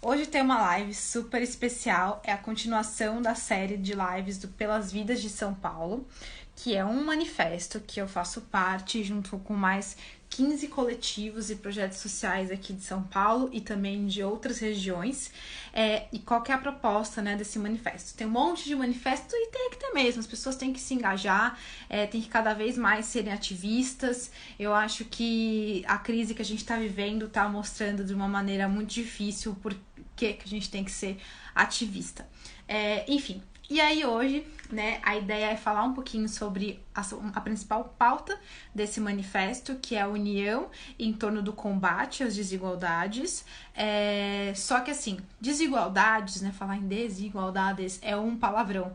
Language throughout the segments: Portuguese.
Hoje tem uma live super especial, é a continuação da série de lives do Pelas Vidas de São Paulo, que é um manifesto que eu faço parte junto com mais 15 coletivos e projetos sociais aqui de São Paulo e também de outras regiões. E qual que é a proposta, né, desse manifesto? Tem um monte de manifesto e tem que ter mesmo, as pessoas têm que se engajar, tem que cada vez mais serem ativistas. Eu acho que a crise que a gente está vivendo está mostrando de uma maneira muito difícil por que a gente tem que ser ativista. Enfim, e aí hoje, né, a ideia é falar um pouquinho sobre a principal pauta desse manifesto, que é a união em torno do combate às desigualdades. Só que assim, desigualdades, né, falar em desigualdades é um palavrão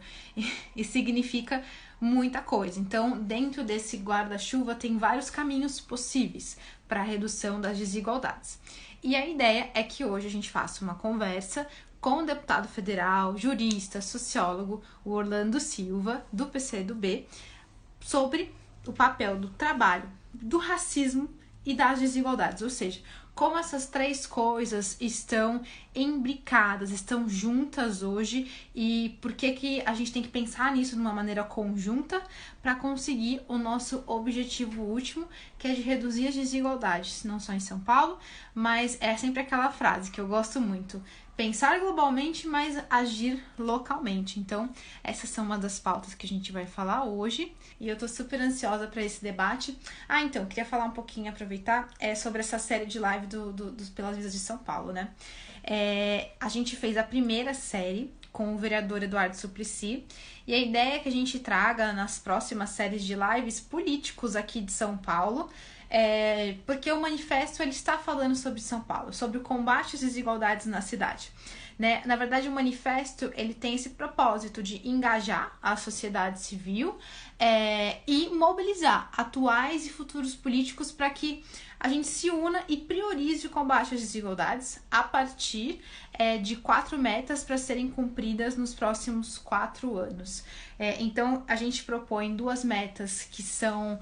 e significa muita coisa. Então, dentro desse guarda-chuva tem vários caminhos possíveis para a redução das desigualdades. E a ideia é que hoje a gente faça uma conversa com o deputado federal, jurista, sociólogo, o Orlando Silva, do PCdoB, sobre o papel do trabalho, do racismo e das desigualdades, ou seja, como essas três coisas estão imbricadas, estão juntas hoje e por que a gente tem que pensar nisso de uma maneira conjunta para conseguir o nosso objetivo último, que é de reduzir as desigualdades, não só em São Paulo, mas é sempre aquela frase que eu gosto muito: pensar globalmente, mas agir localmente. Então, essas são uma das pautas que a gente vai falar hoje e eu tô super ansiosa para esse debate. Então, queria falar um pouquinho, aproveitar, sobre essa série de live dos Pelas Vidas de São Paulo, né? A gente fez a primeira série com o vereador Eduardo Suplicy, e a ideia é que a gente traga nas próximas séries de lives políticos aqui de São Paulo, porque o manifesto ele está falando sobre São Paulo, sobre o combate às desigualdades na cidade. Né? Na verdade, o manifesto ele tem esse propósito de engajar a sociedade civil e mobilizar atuais e futuros políticos para que a gente se una e priorize o combate às desigualdades a partir de 4 metas para serem cumpridas nos próximos 4 anos. Então, a gente propõe 2 metas que são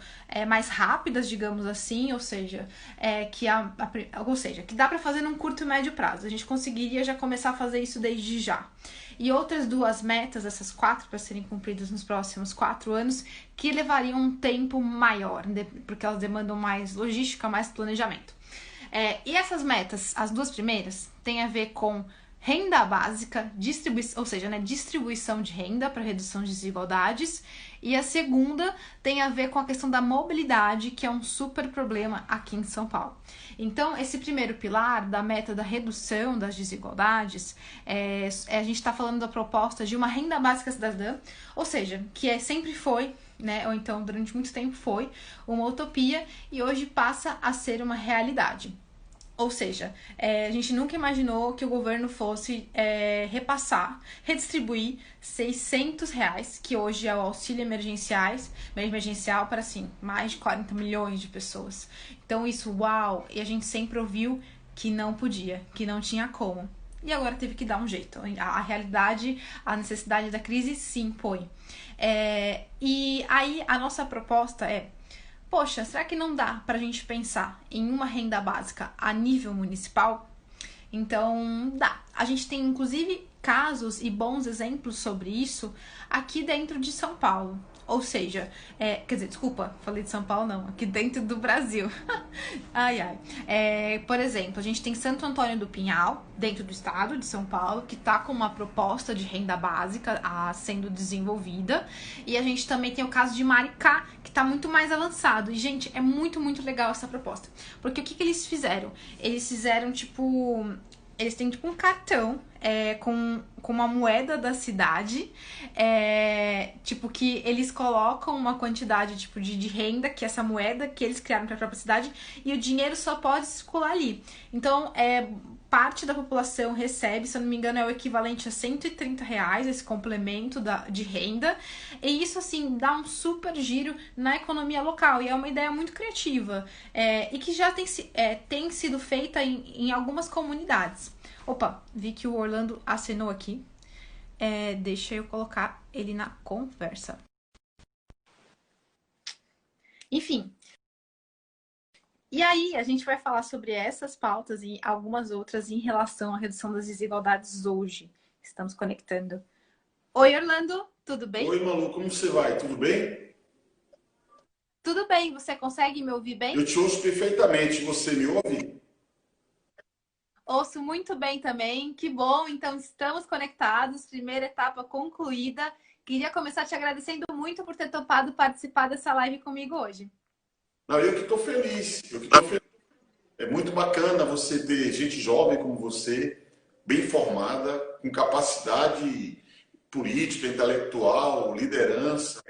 mais rápidas, digamos assim, ou seja, que dá para fazer num curto e médio prazo. A gente conseguiria já começar a fazer isso desde já. E outras 2 metas, essas 4 para serem cumpridas nos próximos 4 anos, que levariam um tempo maior, porque elas demandam mais logística, mais planejamento. E essas metas, as 2 primeiras, têm a ver com renda básica, distribuição de renda para redução de desigualdades, e a segunda tem a ver com a questão da mobilidade, que é um super problema aqui em São Paulo. Então, esse primeiro pilar da meta da redução das desigualdades, a gente está falando da proposta de uma renda básica cidadã, ou seja, que sempre foi, né, ou então durante muito tempo foi, uma utopia e hoje passa a ser uma realidade. Ou seja, a gente nunca imaginou que o governo fosse redistribuir R$ 600, que hoje é o auxílio emergencial para, assim, mais de 40 milhões de pessoas. Então isso, uau! E a gente sempre ouviu que não podia, que não tinha como. E agora teve que dar um jeito. A realidade, a necessidade da crise se impõe. E aí a nossa proposta poxa, será que não dá pra gente pensar em uma renda básica a nível municipal? Então, dá. A gente tem, inclusive, casos e bons exemplos sobre isso aqui dentro de São Paulo. Ou seja, falei de São Paulo não, aqui dentro do Brasil. Por exemplo, a gente tem Santo Antônio do Pinhal, dentro do estado de São Paulo, que está com uma proposta de renda básica sendo desenvolvida. E a gente também tem o caso de Maricá, que está muito mais avançado. E, gente, é muito, muito legal essa proposta. Porque o que eles fizeram? Eles fizeram, eles têm um cartão com uma moeda da cidade, que eles colocam uma quantidade de renda, que é essa moeda que eles criaram para a própria cidade, e o dinheiro só pode circular ali. Então, parte da população recebe, se eu não me engano, é o equivalente a R$ 130, esse complemento de renda, e isso, assim, dá um super giro na economia local, e é uma ideia muito criativa, e que já tem sido feita em algumas comunidades. Opa, vi que o Orlando assinou aqui. Deixa eu colocar ele na conversa. Enfim, E aí, a gente vai falar sobre essas pautas e algumas outras em relação à redução das desigualdades hoje. Estamos conectando. Oi, Orlando, tudo bem? Oi, Malu, como você vai? Tudo bem? Tudo bem, você consegue me ouvir Eu bem? te ouço perfeitamente. Você me ouve? Ouço muito bem também. Que bom, então estamos conectados. Primeira etapa concluída. Queria começar te agradecendo muito por ter topado participar dessa live comigo hoje. Não, eu que estou feliz. Eu que estou feliz. É muito bacana você ter gente jovem como você, bem formada, com capacidade política, intelectual, liderança,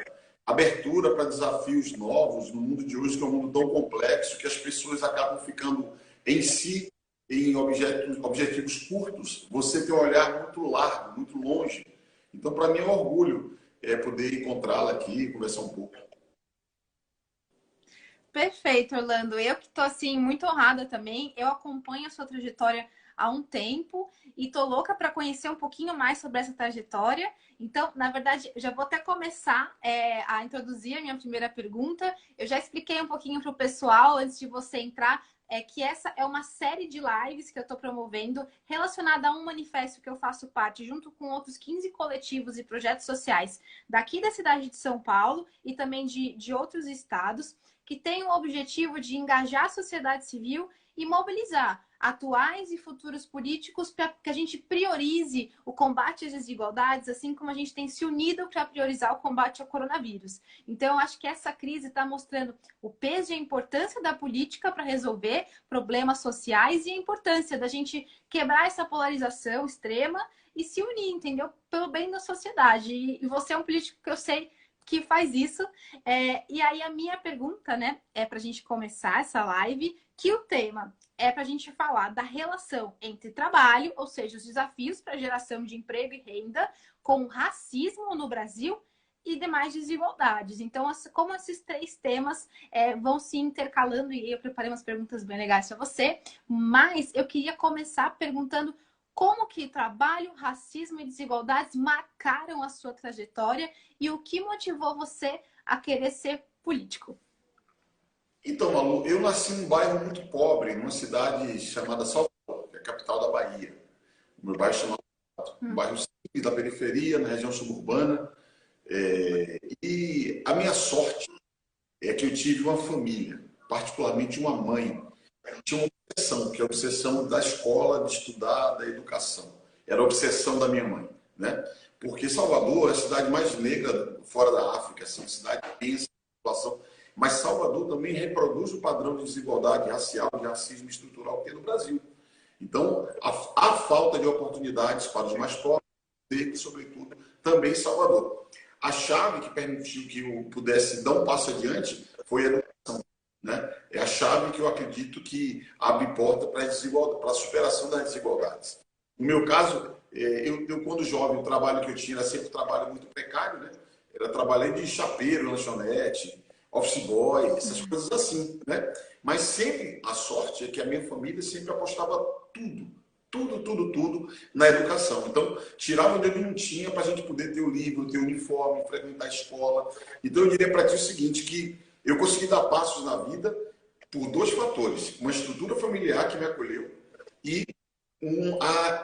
abertura para desafios novos no mundo de hoje, que é um mundo tão complexo que as pessoas acabam ficando em si, em objetivos curtos. Você tem um olhar muito largo, muito longe. Então, para mim é um orgulho poder encontrá-la aqui, conversar um pouco. Perfeito, Orlando. Eu que tô assim muito honrada também. Eu acompanho a sua trajetória há um tempo e tô louca para conhecer um pouquinho mais sobre essa trajetória. Então, na verdade, eu já vou até começar a introduzir a minha primeira pergunta. Eu já expliquei um pouquinho para o pessoal antes de você entrar. Que essa é uma série de lives que eu estou promovendo relacionada a um manifesto que eu faço parte junto com outros 15 coletivos e projetos sociais daqui da cidade de São Paulo e também de outros estados que tem o objetivo de engajar a sociedade civil e mobilizar atuais e futuros políticos para que a gente priorize o combate às desigualdades, assim como a gente tem se unido para priorizar o combate ao coronavírus. Então, eu acho que essa crise está mostrando o peso e a importância da política para resolver problemas sociais e a importância da gente quebrar essa polarização extrema e se unir, entendeu? Pelo bem da sociedade. E você é um político que eu sei que faz isso. E aí a minha pergunta, né, é para a gente começar essa live, que o tema é para a gente falar da relação entre trabalho, ou seja, os desafios para a geração de emprego e renda, com o racismo no Brasil e demais desigualdades. Então, como esses três temas vão se intercalando, e eu preparei umas perguntas bem legais para você, mas eu queria começar perguntando como que trabalho, racismo e desigualdades marcaram a sua trajetória e o que motivou você a querer ser político? Então, Malu, eu nasci num bairro muito pobre, numa cidade chamada Salvador, que é a capital da Bahia. O meu bairro é chamado um bairro simples da periferia, na região suburbana. E a minha sorte é que eu tive uma família, particularmente uma mãe, que tinha uma obsessão, que é a obsessão da escola, de estudar, da educação. Era a obsessão da minha mãe, né? Porque Salvador é a cidade mais negra fora da África, assim, uma cidade pensa população. Mas Salvador também reproduz o padrão de desigualdade racial, de racismo estrutural que tem no Brasil. Então, a falta de oportunidades para os mais pobres, e, sobretudo, também Salvador. A chave que permitiu que eu pudesse dar um passo adiante foi a educação. Né? É a chave que eu acredito que abre porta para a superação das desigualdades. No meu caso, quando jovem, o trabalho que eu tinha era sempre um trabalho muito precário, né? Era trabalhando de chapeiro, lanchonete, office boy, essas coisas assim, né? Mas sempre a sorte é que a minha família sempre apostava tudo, tudo na educação. Então, tirava onde eu não tinha para a gente poder ter o livro, ter o uniforme, frequentar a escola. Então, eu diria para ti o seguinte, que eu consegui dar passos na vida por dois fatores. Uma estrutura familiar que me acolheu e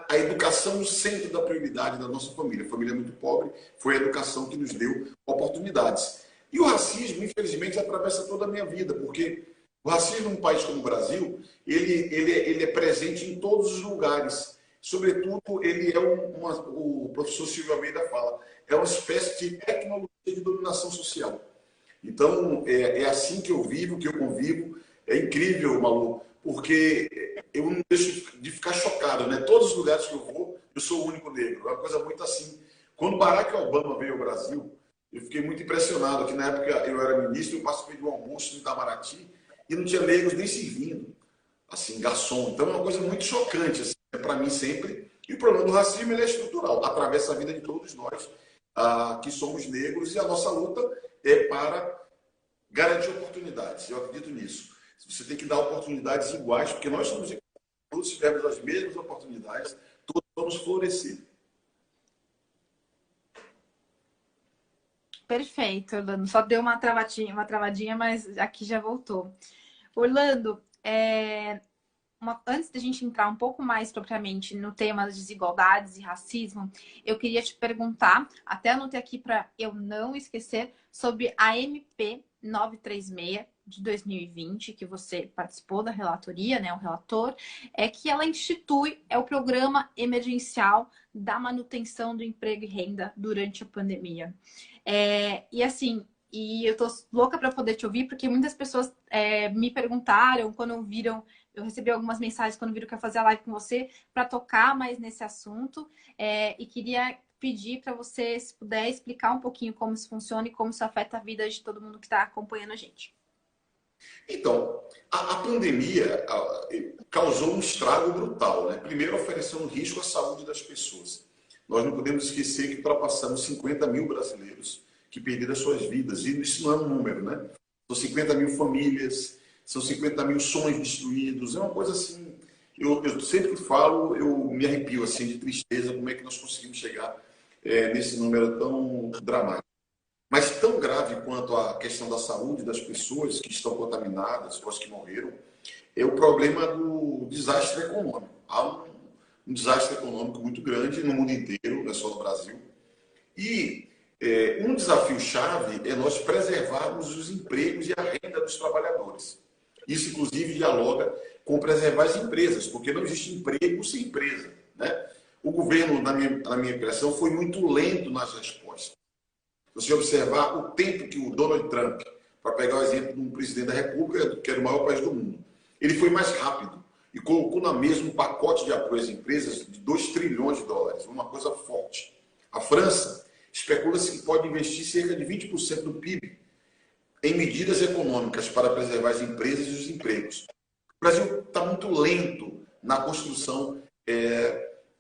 a educação no centro da prioridade da nossa família. A família é muito pobre, foi a educação que nos deu oportunidades. E o racismo, infelizmente, atravessa toda a minha vida, porque o racismo num país como o Brasil, ele é presente em todos os lugares. Sobretudo, ele é o professor Silvio Almeida fala, é uma espécie de tecnologia de dominação social. Então, é assim que eu vivo, que eu convivo. É incrível, Malu, porque eu não deixo de ficar chocado, né? Todos os lugares que eu vou, eu sou o único negro. É uma coisa muito assim. Quando Barack Obama veio ao Brasil, eu fiquei muito impressionado, que na época eu era ministro, eu participei de um almoço no Itamaraty e não tinha negros nem servindo, assim, garçom. Então é uma coisa muito chocante, assim, para mim sempre. E o problema do racismo ele é estrutural, atravessa a vida de todos nós, que somos negros, e a nossa luta é para garantir oportunidades. Eu acredito nisso. Você tem que dar oportunidades iguais, porque nós somos iguais. Todos tivermos as mesmas oportunidades, todos vamos florescer. Perfeito, Orlando. Só deu uma travadinha, mas aqui já voltou. Orlando, Antes da gente entrar um pouco mais propriamente no tema das desigualdades e racismo, eu queria te perguntar, até anotei aqui para eu não esquecer, sobre a MP 936 de 2020, que você participou da relatoria, né, o relator, é que ela institui o programa emergencial da manutenção do emprego e renda durante a pandemia. E assim, e eu tô louca para poder te ouvir, porque muitas pessoas me perguntaram quando viram. Eu recebi algumas mensagens quando viram que eu ia fazer a live com você para tocar mais nesse assunto. E queria pedir para você, se puder, explicar um pouquinho como isso funciona e como isso afeta a vida de todo mundo que está acompanhando a gente. Então, a pandemia causou um estrago brutal, né? Primeiro, oferecendo risco à saúde das pessoas. Nós não podemos esquecer que ultrapassamos 50 mil brasileiros que perderam as suas vidas. E isso não é um número, né? São 50 mil famílias, são 50 mil sonhos destruídos. É uma coisa assim. Eu sempre que falo, eu me arrepio assim, de tristeza, como é que nós conseguimos chegar nesse número tão dramático. Mas tão grave quanto a questão da saúde das pessoas que estão contaminadas, ou as que morreram, é o problema do desastre econômico. Há um desastre econômico muito grande no mundo inteiro, não é só no Brasil. E um desafio-chave é nós preservarmos os empregos e a renda dos trabalhadores. Isso, inclusive, dialoga com preservar as empresas, porque não existe emprego sem empresa, né? O governo, na minha impressão, foi muito lento nas respostas. Se você observar o tempo que o Donald Trump, para pegar o exemplo de um presidente da República, que era o maior país do mundo, ele foi mais rápido e colocou na mesa um pacote de apoio às empresas de 2 trilhões de dólares, uma coisa forte. A França especula-se que pode investir cerca de 20% do PIB em medidas econômicas para preservar as empresas e os empregos. O Brasil está muito lento na construção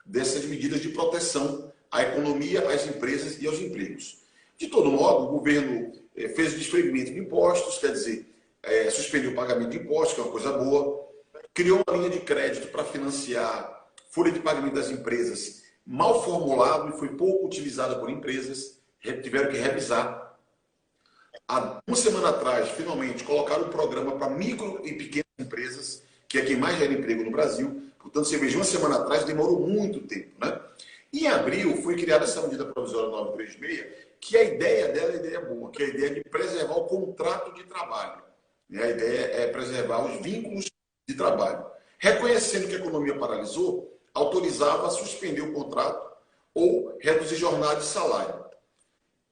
dessas medidas de proteção à economia, às empresas e aos empregos. De todo modo, o governo fez o desprendimento de impostos, quer dizer, suspendeu o pagamento de impostos, que é uma coisa boa, criou uma linha de crédito para financiar folha de pagamento das empresas, mal formulado e foi pouco utilizada por empresas, tiveram que revisar. Há uma semana atrás, finalmente, colocaram um programa para micro e pequenas empresas, que é quem mais gera emprego no Brasil. Portanto, você veja, uma semana atrás demorou muito tempo, né? Em abril, foi criada essa medida provisória 936, que a ideia dela é a ideia boa, que é a ideia de preservar o contrato de trabalho. A ideia é preservar os vínculos de trabalho. Reconhecendo que a economia paralisou, autorizava a suspender o contrato ou reduzir jornada e salário.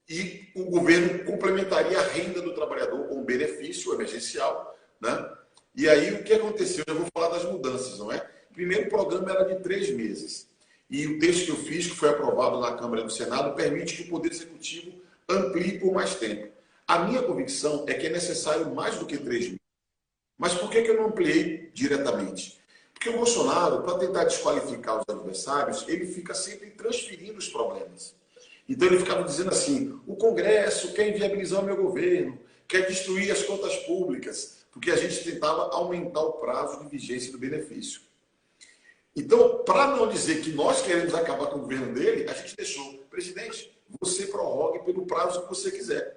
E o governo complementaria a renda do trabalhador com um benefício emergencial, né? E aí, o que aconteceu? Eu vou falar das mudanças, não é? Primeiro, o programa era de 3 meses. E o texto que eu fiz, que foi aprovado na Câmara e no Senado, permite que o Poder Executivo amplie por mais tempo. A minha convicção é que é necessário mais do que 3 meses. Mas por que eu não ampliei diretamente? Porque o Bolsonaro, para tentar desqualificar os adversários, ele fica sempre transferindo os problemas. Então ele ficava dizendo assim, o Congresso quer inviabilizar o meu governo, quer destruir as contas públicas, porque a gente tentava aumentar o prazo de vigência do benefício. Então, para não dizer que nós queremos acabar com o governo dele, a gente deixou, presidente, você prorrogue pelo prazo que você quiser.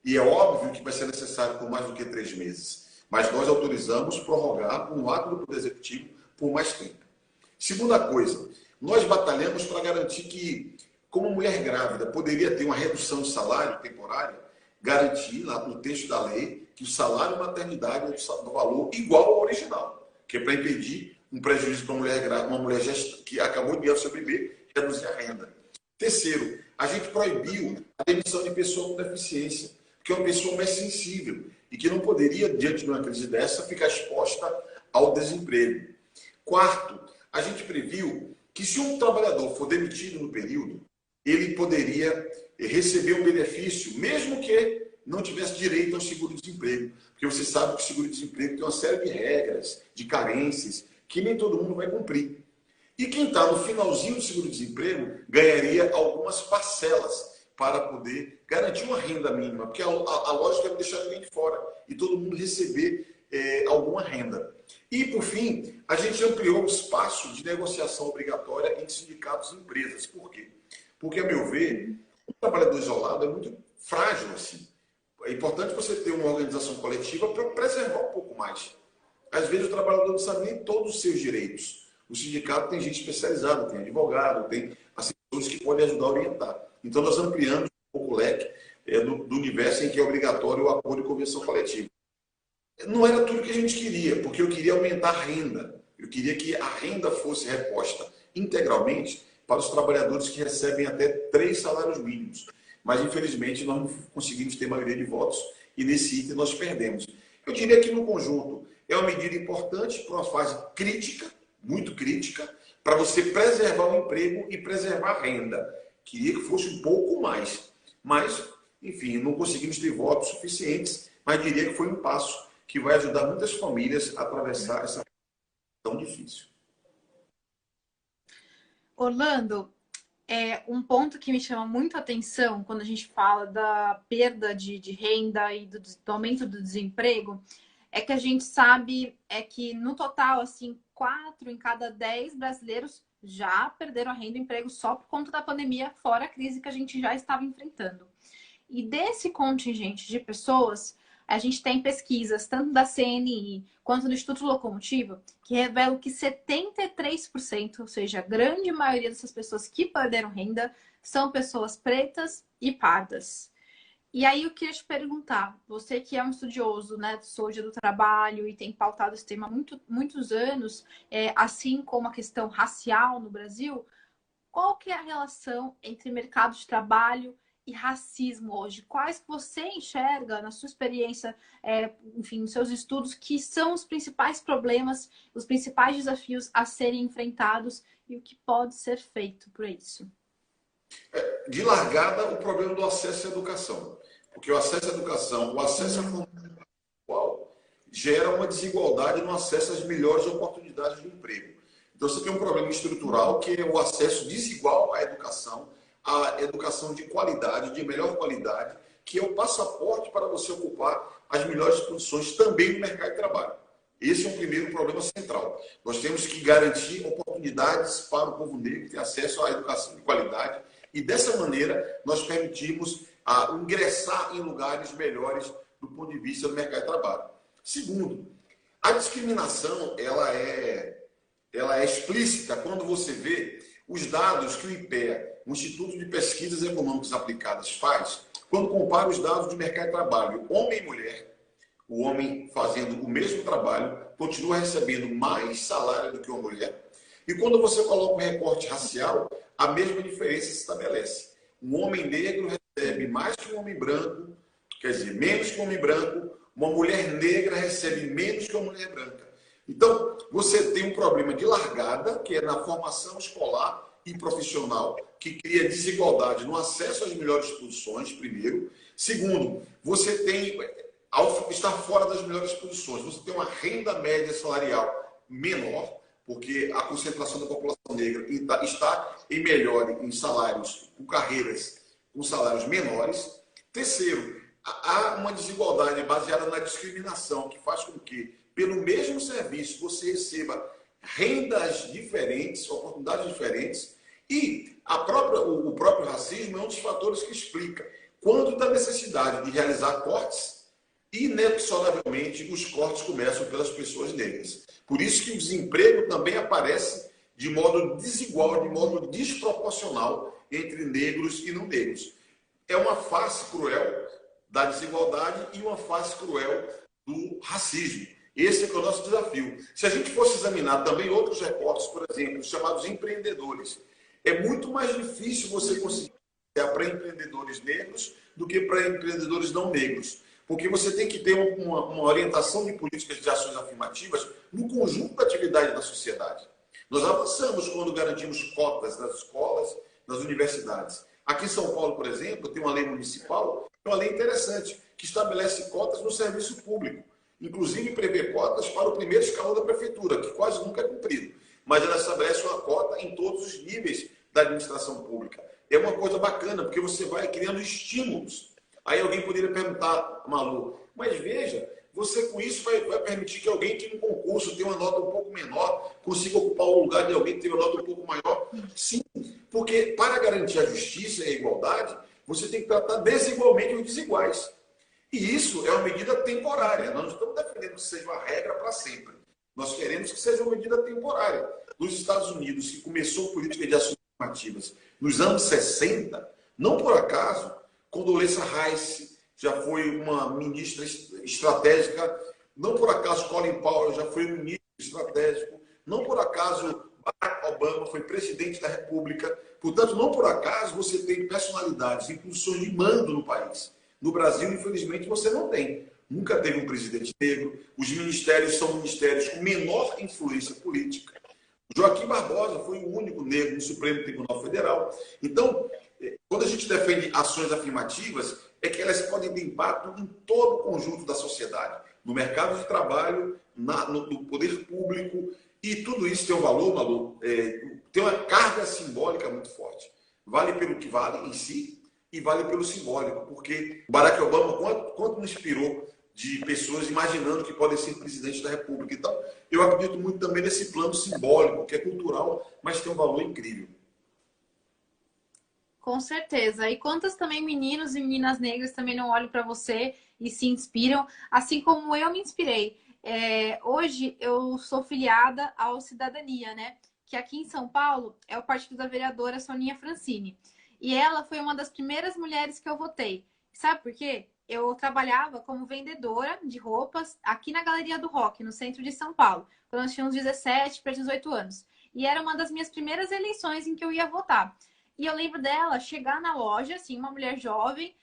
E é óbvio que vai ser necessário por mais do que 3 meses. Mas nós autorizamos prorrogar por um ato do Poder Executivo por mais tempo. Segunda coisa, nós batalhamos para garantir que, como mulher grávida poderia ter uma redução de salário temporária, garantir lá no texto da lei que o salário maternidade é do valor igual ao original, que é para impedir um prejuízo para uma mulher grávida, uma mulher que acabou de ganhar o seu bebê, reduzir a renda. Terceiro, a gente proibiu a demissão de pessoa com deficiência, que é uma pessoa mais sensível e que não poderia, diante de uma crise dessa, ficar exposta ao desemprego. Quarto, a gente previu que se um trabalhador for demitido no período, ele poderia receber um benefício, mesmo que não tivesse direito ao seguro-desemprego. Porque você sabe que o seguro-desemprego tem uma série de regras, de carências, que nem todo mundo vai cumprir. E quem está no finalzinho do seguro-desemprego ganharia algumas parcelas para poder garantir uma renda mínima, porque a lógica é não deixar ninguém de fora e todo mundo receber alguma renda. E, por fim, a gente ampliou o espaço de negociação obrigatória entre sindicatos e empresas. Por quê? Porque, a meu ver, o trabalhador isolado é muito frágil assim. É importante você ter uma organização coletiva para preservar um pouco mais. Às vezes o trabalhador não sabe nem todos os seus direitos. O sindicato tem gente especializada, tem advogado, tem assessores que podem ajudar a orientar. Então, nós ampliamos um pouco o leque do universo em que é obrigatório o acordo de convenção coletiva. Não era tudo que a gente queria, porque eu queria aumentar a renda. Eu queria que a renda fosse reposta integralmente para os trabalhadores que recebem até 3 salários mínimos. Mas, infelizmente, nós não conseguimos ter maioria de votos e nesse item nós perdemos. Eu diria que, no conjunto, é uma medida importante para uma fase crítica, muito crítica, para você preservar o emprego e preservar a renda. Queria que fosse um pouco mais. Mas, enfim, não conseguimos ter votos suficientes, mas diria que foi um passo que vai ajudar muitas famílias a atravessar essa tão difícil. Orlando, um ponto que me chama muito a atenção quando a gente fala da perda de renda e do aumento do desemprego é que a gente sabe que no total, assim, 4 em cada 10 brasileiros já perderam a renda e emprego só por conta da pandemia, fora a crise que a gente já estava enfrentando. E desse contingente de pessoas, a gente tem pesquisas, tanto da CNI quanto do Instituto Locomotiva, que revelam que 73%, ou seja, a grande maioria dessas pessoas que perderam renda, são pessoas pretas e pardas. E aí eu queria te perguntar, você que é um estudioso, né, de saúde do trabalho e tem pautado esse tema há muitos anos, assim como a questão racial no Brasil, qual que é a relação entre mercado de trabalho e racismo hoje? Quais que você enxerga, na sua experiência, enfim, nos seus estudos, que são os principais problemas, os principais desafios a serem enfrentados e o que pode ser feito por isso? De largada, o problema do acesso à educação. Porque o acesso à educação, o acesso à formação atual, gera uma desigualdade no acesso às melhores oportunidades de emprego. Então, você tem um problema estrutural que é o acesso desigual à educação de qualidade, de melhor qualidade, que é o passaporte para você ocupar as melhores posições também no mercado de trabalho. Esse é o primeiro problema central. Nós temos que garantir oportunidades para o povo negro ter acesso à educação de qualidade e, dessa maneira, nós permitimos ingressar em lugares melhores do ponto de vista do mercado de trabalho. Segundo, a discriminação ela é explícita quando você vê os dados que o IPEA, o Instituto de Pesquisas Econômicas Aplicadas, faz quando compara os dados do mercado de trabalho, homem e mulher. O homem fazendo o mesmo trabalho continua recebendo mais salário do que uma mulher. E quando você coloca um recorte racial, a mesma diferença se estabelece. Um homem negro recebe mais que um homem branco, quer dizer, menos que um homem branco. Uma mulher negra recebe menos que uma mulher branca. Então, você tem um problema de largada, que é na formação escolar e profissional, que cria desigualdade no acesso às melhores posições, primeiro. Segundo, você tem, ao estar fora das melhores posições, você tem uma renda média salarial menor, porque a concentração da população negra está em salários, com carreiras com salários menores. Terceiro, há uma desigualdade baseada na discriminação, que faz com que, pelo mesmo serviço, você receba rendas diferentes, oportunidades diferentes, e o próprio racismo é um dos fatores que explica quando da necessidade de realizar cortes, inexoravelmente os cortes começam pelas pessoas negras. Por isso que o desemprego também aparece de modo desigual, de modo desproporcional entre negros e não negros. É uma face cruel da desigualdade e uma face cruel do racismo. Esse é o nosso desafio. Se a gente fosse examinar também outros recortes, por exemplo, os chamados empreendedores, é muito mais difícil você conseguir para empreendedores negros do que para empreendedores não negros. Porque você tem que ter uma orientação de políticas de ações afirmativas no conjunto da atividade da sociedade. Nós avançamos quando garantimos cotas nas escolas, nas universidades. Aqui em São Paulo, por exemplo, tem uma lei municipal, uma lei interessante, que estabelece cotas no serviço público. Inclusive prevê cotas para o primeiro escalão da prefeitura, que quase nunca é cumprido. Mas ela estabelece uma cota em todos os níveis da administração pública. É uma coisa bacana, porque você vai criando estímulos. Aí alguém poderia perguntar, Malu, mas veja, você com isso vai permitir que alguém que no concurso tenha uma nota um pouco menor consiga ocupar o lugar de alguém que tem uma nota um pouco maior? Sim, porque para garantir a justiça e a igualdade, você tem que tratar desigualmente os desiguais. E isso é uma medida temporária. Nós não estamos defendendo que seja uma regra para sempre. Nós queremos que seja uma medida temporária. Nos Estados Unidos, que começou política de ações afirmativas nos anos 60, não por acaso, Condoleezza Rice já foi uma ministra estratégica, não por acaso Colin Powell já foi um ministro estratégico, não por acaso Barack Obama foi presidente da República. Portanto, não por acaso você tem personalidades em posições de mando no país. No Brasil, infelizmente, você não tem. Nunca teve um presidente negro. Os ministérios são ministérios com menor influência política. Joaquim Barbosa foi o único negro no Supremo Tribunal Federal. Então, quando a gente defende ações afirmativas, é que elas podem ter impacto em todo o conjunto da sociedade, no mercado de trabalho, no poder público, e tudo isso tem um valor, Malu, tem uma carga simbólica muito forte. Vale pelo que vale em si e vale pelo simbólico, porque Barack Obama, quanto nos inspirou de pessoas imaginando que podem ser presidente da República. Então, eu acredito muito também nesse plano simbólico, que é cultural, mas tem um valor incrível. Com certeza. E quantas também meninos e meninas negras também não olham para você e se inspiram, assim como eu me inspirei. Hoje eu sou filiada ao Cidadania, né? Que aqui em São Paulo é o partido da vereadora Soninha Francini. E ela foi uma das primeiras mulheres que eu votei. Sabe por quê? Eu trabalhava como vendedora de roupas aqui na Galeria do Rock, no centro de São Paulo, quando eu tinha uns 17 para 18 anos. E era uma das minhas primeiras eleições em que eu ia votar. E eu lembro dela chegar na loja, assim, uma mulher jovem.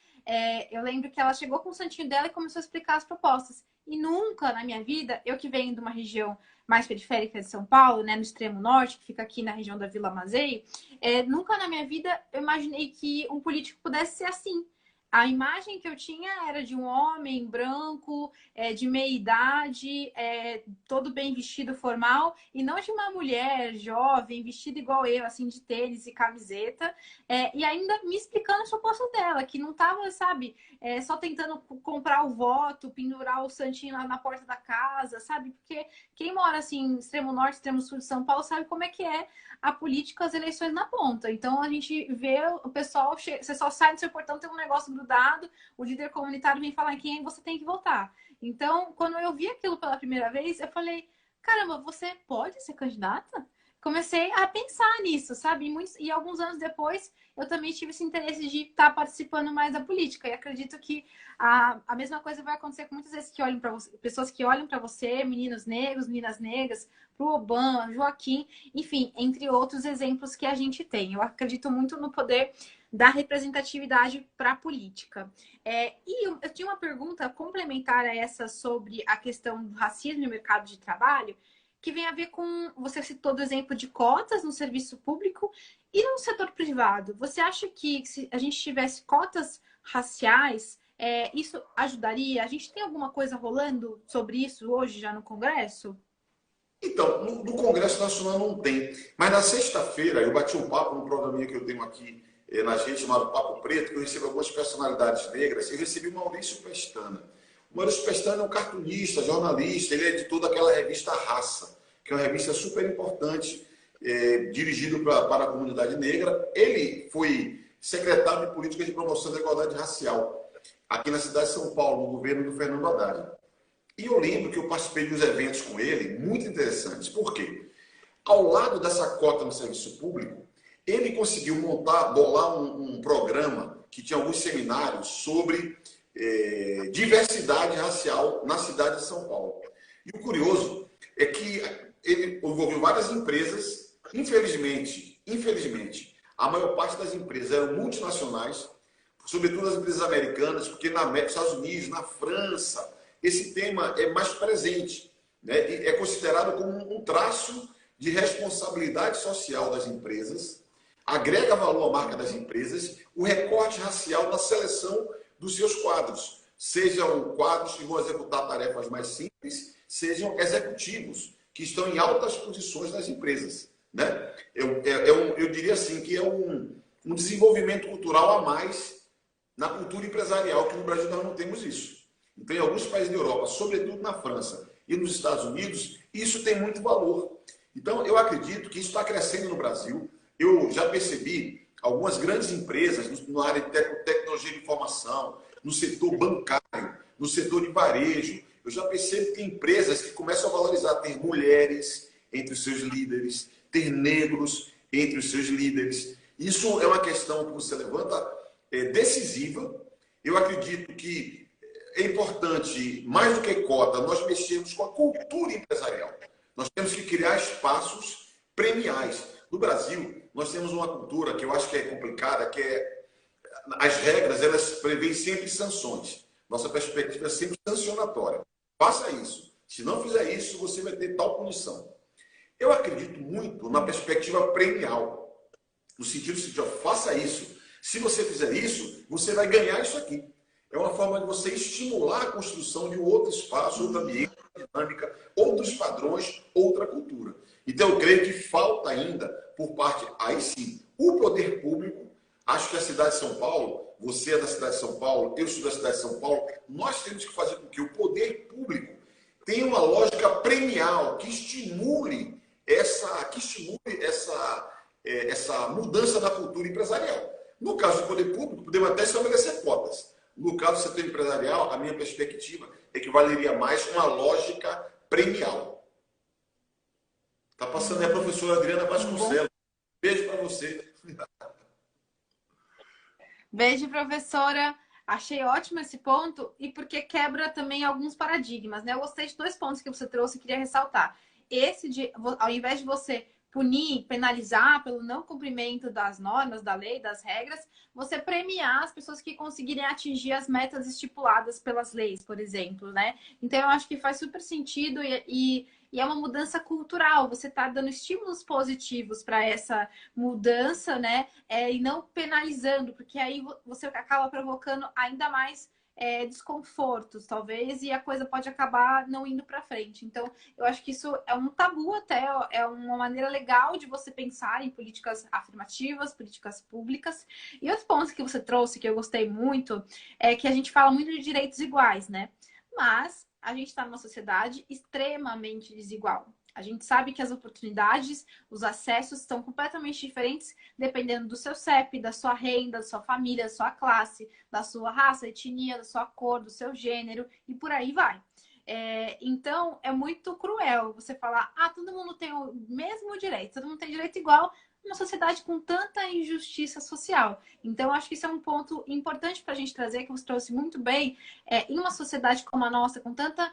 Eu lembro que ela chegou com o santinho dela e começou a explicar as propostas. E nunca na minha vida, eu que venho de uma região mais periférica de São Paulo, né, no extremo norte, que fica aqui na região da Vila Mazei, nunca na minha vida eu imaginei que um político pudesse ser assim. A imagem que eu tinha era de um homem branco, de meia idade, todo bem vestido, formal, e não de uma mulher jovem, vestida igual eu, assim, de tênis e camiseta, e ainda me explicando as propostas dela, que não estava, sabe, só tentando comprar o voto, pendurar o santinho lá na porta da casa, sabe? Porque quem mora, assim, extremo norte, extremo sul de São Paulo, sabe como é que é a política, as eleições na ponta. Então, a gente vê o pessoal, você só sai do seu portão, tem um negócio grudado, o líder comunitário vem falar em quem você tem que votar. Então, quando eu vi aquilo pela primeira vez, eu falei, caramba, você pode ser candidata? Comecei a pensar nisso, sabe? E alguns anos depois, eu também tive esse interesse de estar participando mais da política. E acredito que a mesma coisa vai acontecer com muitas vezes que olham para você, pessoas que olham para você, meninos negros, meninas negras, para o Obama, Joaquim, enfim, entre outros exemplos que a gente tem. Eu acredito muito no poder da representatividade para a política. E eu tinha uma pergunta complementar a essa sobre a questão do racismo no mercado de trabalho, que vem a ver com, você citou do exemplo de cotas no serviço público e no setor privado. Você acha que se a gente tivesse cotas raciais, isso ajudaria? A gente tem alguma coisa rolando sobre isso hoje já no Congresso? Então, no Congresso Nacional não tem. Mas na sexta-feira eu bati um papo no programinha que eu tenho aqui na gente, chamado Papo Preto, que eu recebo algumas personalidades negras. Eu recebi o Maurício Pestana. O Maurício Pestana é um cartunista, jornalista, ele é editor daquela revista Raça, que é uma revista super importante, dirigido para a comunidade negra. Ele foi secretário de Políticas de Promoção da Igualdade Racial, aqui na cidade de São Paulo, no governo do Fernando Haddad. E eu lembro que eu participei de uns eventos com ele, muito interessantes. Por quê? Ao lado dessa cota no serviço público, ele conseguiu bolar um programa que tinha alguns seminários sobre diversidade racial na cidade de São Paulo. E o curioso é que ele envolveu várias empresas. Infelizmente, a maior parte das empresas eram multinacionais, sobretudo as empresas americanas, porque nos Estados Unidos, na França, esse tema é mais presente, né? É considerado como um traço de responsabilidade social das empresas, agrega valor à marca das empresas, o recorte racial na seleção dos seus quadros, sejam quadros que vão executar tarefas mais simples, sejam executivos que estão em altas posições nas empresas, né? Eu diria assim que é um desenvolvimento cultural a mais na cultura empresarial, que no Brasil nós não temos isso. Então, em alguns países da Europa, sobretudo na França e nos Estados Unidos, isso tem muito valor. Então, eu acredito que isso está crescendo no Brasil. Eu já percebi algumas grandes empresas na área de tecnologia de informação, no setor bancário, no setor de varejo. eu já percebo que tem empresas que começam a valorizar ter mulheres entre os seus líderes, ter negros entre os seus líderes. Isso é uma questão que você levanta decisiva. Eu acredito que é importante, mais do que cota, nós mexermos com a cultura empresarial. Nós temos que criar espaços premiais. No Brasil, nós temos uma cultura que eu acho que é complicada, que é as regras, elas prevêem sempre sanções. Nossa perspectiva é sempre sancionatória. Faça isso. Se não fizer isso, você vai ter tal punição. Eu acredito muito na perspectiva premial. No sentido seguinte, faça isso. Se você fizer isso, você vai ganhar isso aqui. É uma forma de você estimular a construção de um outro espaço, outra ambiente, outra dinâmica, outros padrões, outra cultura. Então, eu creio que falta ainda, por parte, aí sim, o poder público. Acho que a cidade de São Paulo, você é da cidade de São Paulo, eu sou da cidade de São Paulo, nós temos que fazer com que o poder público tenha uma lógica premial que estimule essa mudança da cultura empresarial. No caso do poder público, podemos até estabelecer cotas. No caso do setor empresarial, a minha perspectiva é que valeria mais uma lógica premial. Está passando aí a professora Adriana Vasconcelos. Beijo para você. Beijo, professora. Achei ótimo esse ponto e porque quebra também alguns paradigmas, né? Eu gostei de dois pontos que você trouxe e queria ressaltar. Esse de, ao invés de você punir, penalizar pelo não cumprimento das normas, da lei, das regras, você premiar as pessoas que conseguirem atingir as metas estipuladas pelas leis, por exemplo, né? Então, eu acho que faz super sentido e é uma mudança cultural. Você está dando estímulos positivos para essa mudança, né? E não penalizando, porque aí você acaba provocando ainda mais desconfortos, talvez, e a coisa pode acabar não indo para frente. Então, eu acho que isso é um tabu até, é uma maneira legal de você pensar em políticas afirmativas, políticas públicas. E outro ponto que você trouxe, que eu gostei muito, é que a gente fala muito de direitos iguais, né? Mas a gente está numa sociedade extremamente desigual. A gente sabe que as oportunidades, os acessos estão completamente diferentes dependendo do seu CEP, da sua renda, da sua família, da sua classe, da sua raça, etnia, da sua cor, do seu gênero e por aí vai. Então, é muito cruel você falar, todo mundo tem o mesmo direito, todo mundo tem direito igual numa sociedade com tanta injustiça social. Então, acho que isso é um ponto importante para a gente trazer, que você trouxe muito bem. Em uma sociedade como a nossa, com tanta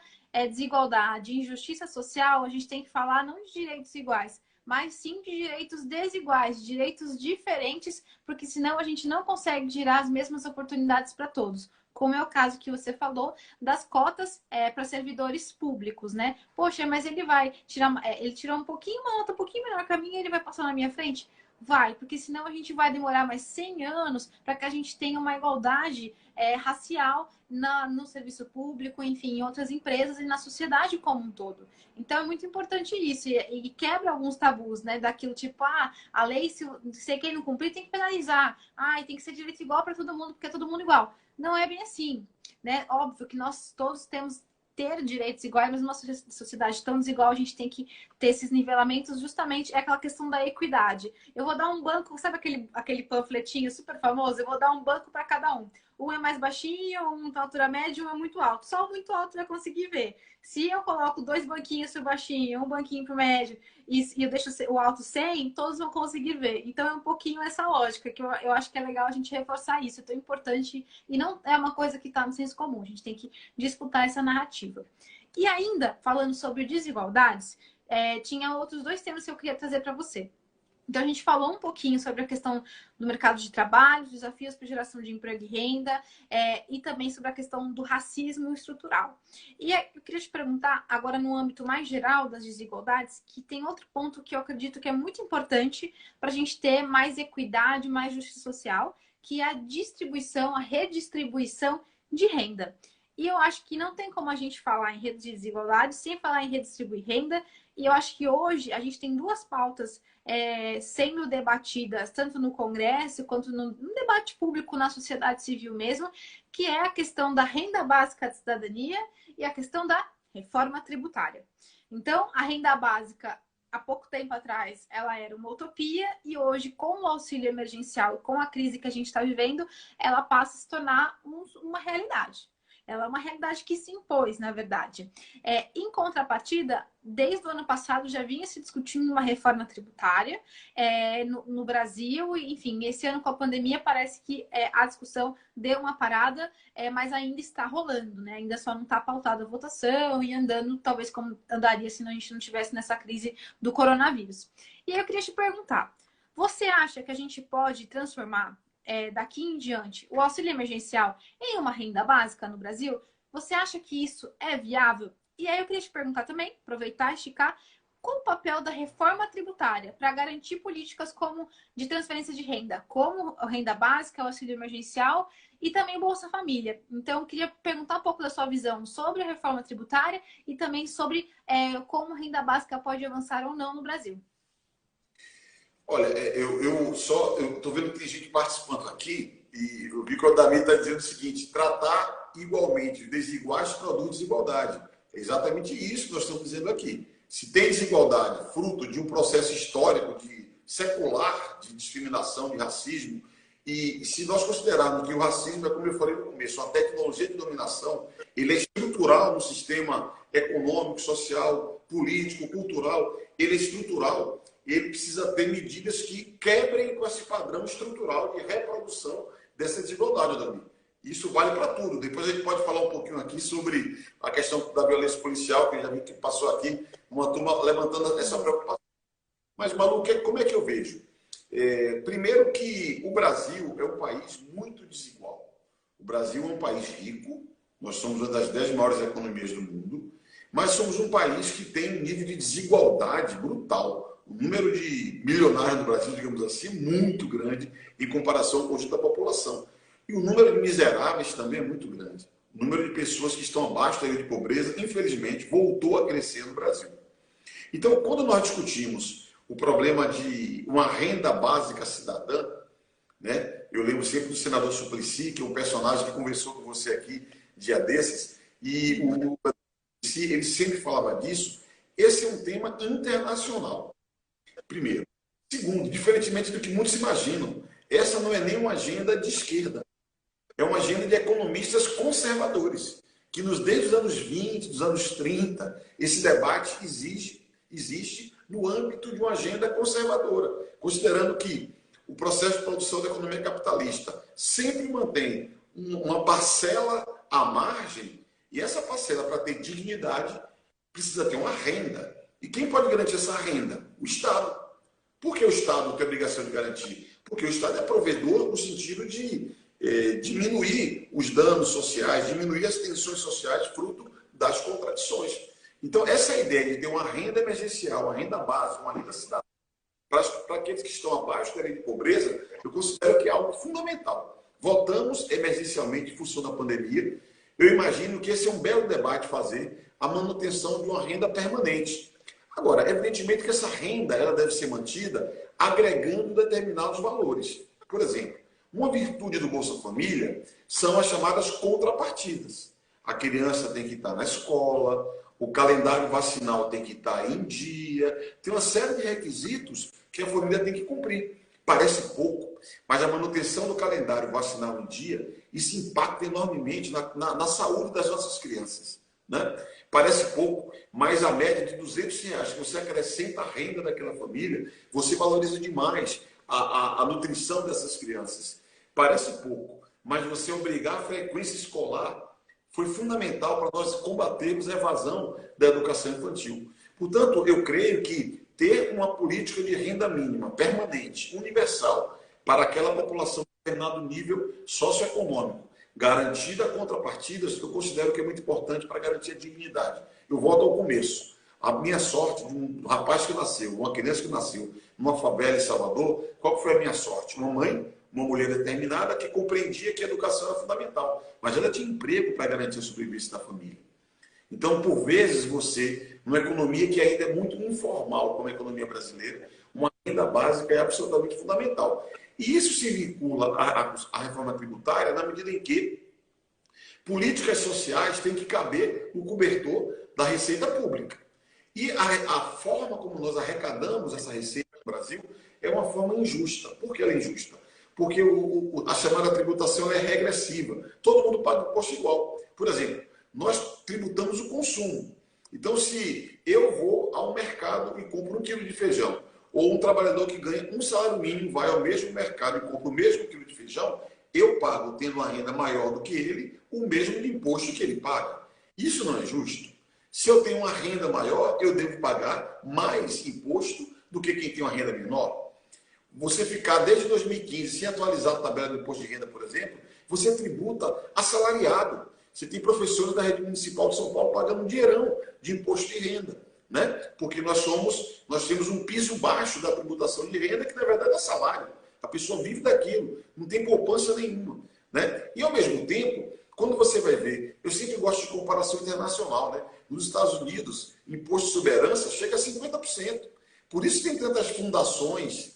desigualdade, injustiça social, a gente tem que falar não de direitos iguais, mas sim de direitos desiguais, de direitos diferentes, porque senão a gente não consegue gerar as mesmas oportunidades para todos. Como é o caso que você falou das cotas para servidores públicos, né? Poxa, mas ele vai tirar, ele tirou um pouquinho, uma nota um pouquinho menor que a minha, ele vai passar na minha frente? Vai, porque senão a gente vai demorar mais 100 anos para que a gente tenha uma igualdade racial no serviço público, enfim, em outras empresas e na sociedade como um todo. Então é muito importante isso e quebra alguns tabus, né? Daquilo tipo, a lei, se quem não cumprir, tem que penalizar. Tem que ser direito igual para todo mundo, porque é todo mundo igual. Não é bem assim, né? Óbvio que nós todos temos ter direitos iguais, mas numa sociedade tão desigual, a gente tem que ter esses nivelamentos, justamente é aquela questão da equidade. Eu vou dar um banco, sabe aquele panfletinho super famoso? Eu vou dar um banco para cada um. Um é mais baixinho, um tem altura média, um é muito alto. Só o muito alto vai conseguir ver. Se eu coloco dois banquinhos pro baixinho, um banquinho pro médio, e eu deixo o alto sem, todos vão conseguir ver. Então é um pouquinho essa lógica, que eu acho que é legal a gente reforçar isso. É tão importante, e não é uma coisa que está no senso comum. A gente tem que disputar essa narrativa. E ainda, falando sobre desigualdades, tinha outros dois temas que eu queria trazer para você. Então, a gente falou um pouquinho sobre a questão do mercado de trabalho, desafios para geração de emprego e renda, e também sobre a questão do racismo estrutural. E eu queria te perguntar, agora no âmbito mais geral das desigualdades, que tem outro ponto que eu acredito que é muito importante para a gente ter mais equidade, mais justiça social, que é a distribuição, a redistribuição de renda. E eu acho que não tem como a gente falar em reduzir desigualdade sem falar em redistribuir renda. E eu acho que hoje a gente tem duas pautas sendo debatidas tanto no Congresso quanto no debate público na sociedade civil mesmo, que é a questão da renda básica de cidadania e a questão da reforma tributária. Então, a renda básica, há pouco tempo atrás, ela era uma utopia e hoje, com o auxílio emergencial e com a crise que a gente está vivendo, ela passa a se tornar uma realidade. ela é uma realidade que se impôs, na verdade. Em contrapartida, desde o ano passado já vinha se discutindo uma reforma tributária no Brasil, e, enfim, esse ano com a pandemia parece que a discussão deu uma parada, mas ainda está rolando, né? Ainda só não está pautada a votação e andando, talvez como andaria se a gente não tivesse nessa crise do coronavírus. E aí eu queria te perguntar, você acha que a gente pode transformar daqui em diante o auxílio emergencial em uma renda básica no Brasil? Você acha que isso é viável? E aí eu queria te perguntar também, aproveitar e esticar, qual o papel da reforma tributária para garantir políticas como de transferência de renda, como a renda básica, o auxílio emergencial e também Bolsa Família? Então, eu queria perguntar um pouco da sua visão sobre a reforma tributária e também sobre como a renda básica pode avançar ou não no Brasil. Olha, eu estou vendo que tem gente participando aqui e eu vi que o Adamir está dizendo o seguinte: tratar igualmente desiguais produtos de desigualdade. É exatamente isso que nós estamos dizendo aqui. Se tem desigualdade fruto de um processo histórico secular de discriminação, de racismo, e se nós considerarmos que o racismo é, como eu falei no começo, uma tecnologia de dominação, ele é estrutural no sistema econômico, social, político, cultural, ele é estrutural. Ele precisa ter medidas que quebrem com esse padrão estrutural de reprodução dessa desigualdade, Davi. Isso vale para tudo. Depois a gente pode falar um pouquinho aqui sobre a questão da violência policial, que eu já vi que passou aqui, uma turma levantando essa preocupação. Mas, Malu, como é que eu vejo? Primeiro que o Brasil é um país muito desigual. O Brasil é um país rico, nós somos uma das 10 maiores economias do mundo, mas somos um país que tem um nível de desigualdade brutal. O número de milionários no Brasil, digamos assim, é muito grande em comparação ao conjunto da população. E o número de miseráveis também é muito grande. O número de pessoas que estão abaixo da linha de pobreza, infelizmente, voltou a crescer no Brasil. Então, quando nós discutimos o problema de uma renda básica cidadã, né? Eu lembro sempre do senador Suplicy, que é um personagem que conversou com você aqui dia desses, e ele sempre falava disso. Esse é um tema internacional. Primeiro. Segundo, diferentemente do que muitos imaginam, essa não é nem uma agenda de esquerda. É uma agenda de economistas conservadores, que desde os anos 20, dos anos 30, esse debate existe no âmbito de uma agenda conservadora, considerando que o processo de produção da economia capitalista sempre mantém uma parcela à margem, e essa parcela, para ter dignidade, precisa ter uma renda. E quem pode garantir essa renda? O Estado. Por que o Estado tem a obrigação de garantir? Porque o Estado é provedor no sentido de diminuir os danos sociais, diminuir as tensões sociais fruto das contradições. Então, essa ideia de ter uma renda emergencial, uma renda básica, uma renda cidadã, para aqueles que estão abaixo da linha de pobreza, eu considero que é algo fundamental. Votamos emergencialmente em função da pandemia. Eu imagino que esse é um belo debate fazer a manutenção de uma renda permanente. Agora, evidentemente que essa renda ela deve ser mantida agregando determinados valores. Por exemplo, uma virtude do Bolsa Família são as chamadas contrapartidas. A criança tem que estar na escola, o calendário vacinal tem que estar em dia, tem uma série de requisitos que a família tem que cumprir. Parece pouco, mas a manutenção do calendário vacinal em dia, isso impacta enormemente na saúde das nossas crianças. Né? Parece pouco, mas a média de R$ 200 que você acrescenta a renda daquela família, você valoriza demais a nutrição dessas crianças. Parece pouco, mas você obrigar a frequência escolar foi fundamental para nós combatermos a evasão da educação infantil. Portanto, eu creio que ter uma política de renda mínima, permanente, universal, para aquela população de determinado nível socioeconômico, garantida contrapartidas, eu considero que é muito importante para garantir a dignidade. Eu volto ao começo. A minha sorte de um rapaz que nasceu, uma criança que nasceu numa favela em Salvador, qual foi a minha sorte? Uma mãe, uma mulher determinada que compreendia que a educação era fundamental, mas ela tinha emprego para garantir a sobrevivência da família. Então, por vezes, você, numa economia que ainda é muito informal, como a economia brasileira, uma renda básica é absolutamente fundamental. E isso se vincula à reforma tributária na medida em que políticas sociais têm que caber no cobertor da receita pública. E a forma como nós arrecadamos essa receita no Brasil é uma forma injusta. Por que ela é injusta? Porque a chamada tributação é regressiva. Todo mundo paga imposto igual. Por exemplo, nós tributamos o consumo. Então, se eu vou ao mercado e compro 1 quilo de feijão, ou um trabalhador que ganha um salário mínimo vai ao mesmo mercado e compra o mesmo quilo de feijão, eu pago, tendo uma renda maior do que ele, o mesmo de imposto que ele paga. Isso não é justo. Se eu tenho uma renda maior, eu devo pagar mais imposto do que quem tem uma renda menor. Você ficar desde 2015 sem atualizar a tabela do imposto de renda, por exemplo, você tributa assalariado. Você tem professores da rede municipal de São Paulo pagando um dinheirão de imposto de renda, né? Porque nós temos um piso baixo da tributação de renda, que na verdade é salário. A pessoa vive daquilo, não tem poupança nenhuma, né? E ao mesmo tempo, quando você vai ver, eu sempre gosto de comparação internacional, né? Nos Estados Unidos, imposto sobre herança chega a 50%. Por isso tem tantas fundações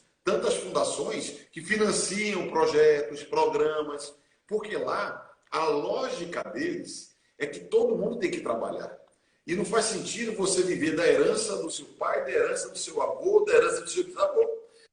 que financiam projetos, programas, porque lá a lógica deles é que todo mundo tem que trabalhar. E não faz sentido você viver da herança do seu pai, da herança do seu avô, da herança do seu bisavô.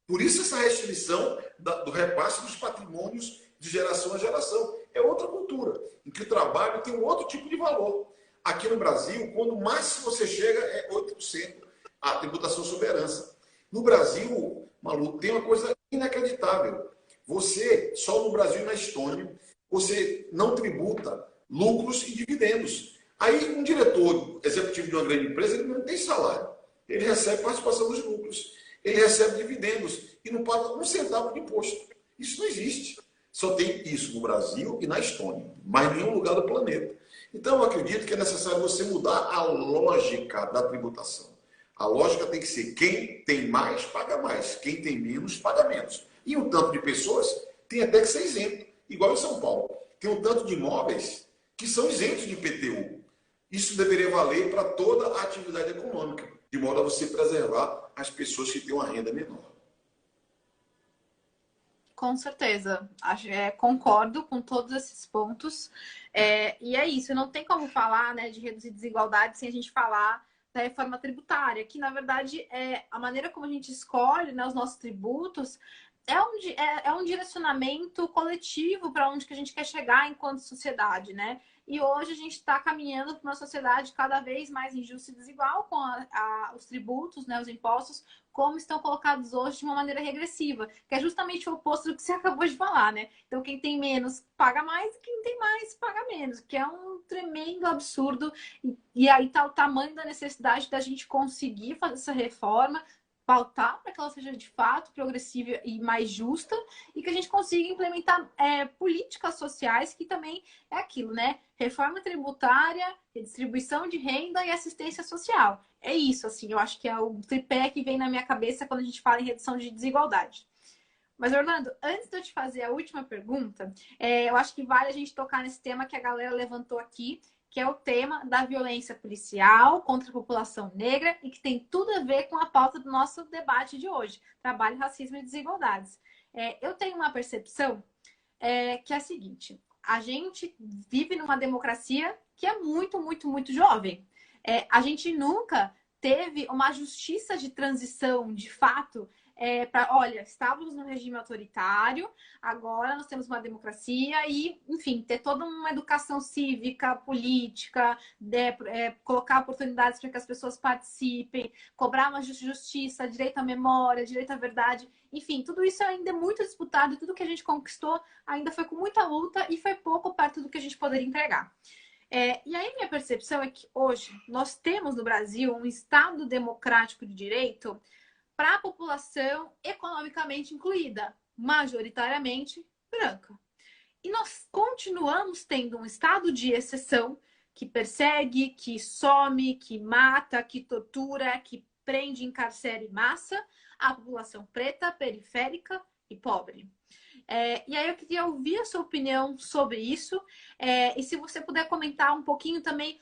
Por isso essa restrição do repasse dos patrimônios de geração a geração. É outra cultura, em que o trabalho tem um outro tipo de valor. Aqui no Brasil, quando o máximo você chega é 8% a tributação sobre herança. No Brasil, Malu, tem uma coisa inacreditável. Você, só no Brasil e na Estônia, você não tributa lucros e dividendos. Aí, um diretor executivo de uma grande empresa, ele não tem salário. Ele recebe participação dos lucros. Ele recebe dividendos e não paga um centavo de imposto. Isso não existe. Só tem isso no Brasil e na Estônia, mas em nenhum lugar do planeta. Então, eu acredito que é necessário você mudar a lógica da tributação. A lógica tem que ser quem tem mais, paga mais. Quem tem menos, paga menos. E um tanto de pessoas tem até que ser isento. Igual em São Paulo. Tem um tanto de imóveis que são isentos de IPTU. Isso deveria valer para toda a atividade econômica, de modo a você preservar as pessoas que têm uma renda menor. Com certeza. Concordo com todos esses pontos. E é isso. Não tem como falar, né, de reduzir desigualdade sem a gente falar da reforma tributária, que, na verdade, a maneira como a gente escolhe, né, os nossos tributos é um direcionamento coletivo para onde que a gente quer chegar enquanto sociedade, né? E hoje a gente está caminhando para uma sociedade cada vez mais injusta e desigual com os tributos, né, os impostos, como estão colocados hoje de uma maneira regressiva, que é justamente o oposto do que você acabou de falar, né? Então, quem tem menos paga mais e quem tem mais paga menos, que é um tremendo absurdo. E aí está o tamanho da necessidade da gente conseguir fazer essa reforma, pautar para que ela seja de fato progressiva e mais justa e que a gente consiga implementar políticas sociais que também é aquilo, né? Reforma tributária, redistribuição de renda e assistência social. É isso, assim, eu acho que é o tripé que vem na minha cabeça quando a gente fala em redução de desigualdade. Mas, Orlando, antes de eu te fazer a última pergunta, eu acho que vale a gente tocar nesse tema que a galera levantou aqui, que é o tema da violência policial contra a população negra e que tem tudo a ver com a pauta do nosso debate de hoje, trabalho, racismo e desigualdades. Eu tenho uma percepção que é a seguinte, a gente vive numa democracia que é muito, muito, muito jovem. A gente nunca teve uma justiça de transição, de fato, olha, estávamos num regime autoritário, agora nós temos uma democracia e, enfim, ter toda uma educação cívica, política, colocar oportunidades para que as pessoas participem, cobrar uma justiça, direito à memória, direito à verdade, enfim, tudo isso ainda é muito disputado e tudo que a gente conquistou ainda foi com muita luta e foi pouco perto do que a gente poderia entregar. E aí minha percepção é que hoje nós temos no Brasil um Estado democrático de direito para a população economicamente incluída, majoritariamente branca. E nós continuamos tendo um estado de exceção que persegue, que some, que mata, que tortura, que prende, encarcera em massa a população preta, periférica e pobre. E aí eu queria ouvir a sua opinião sobre isso e se você puder comentar um pouquinho também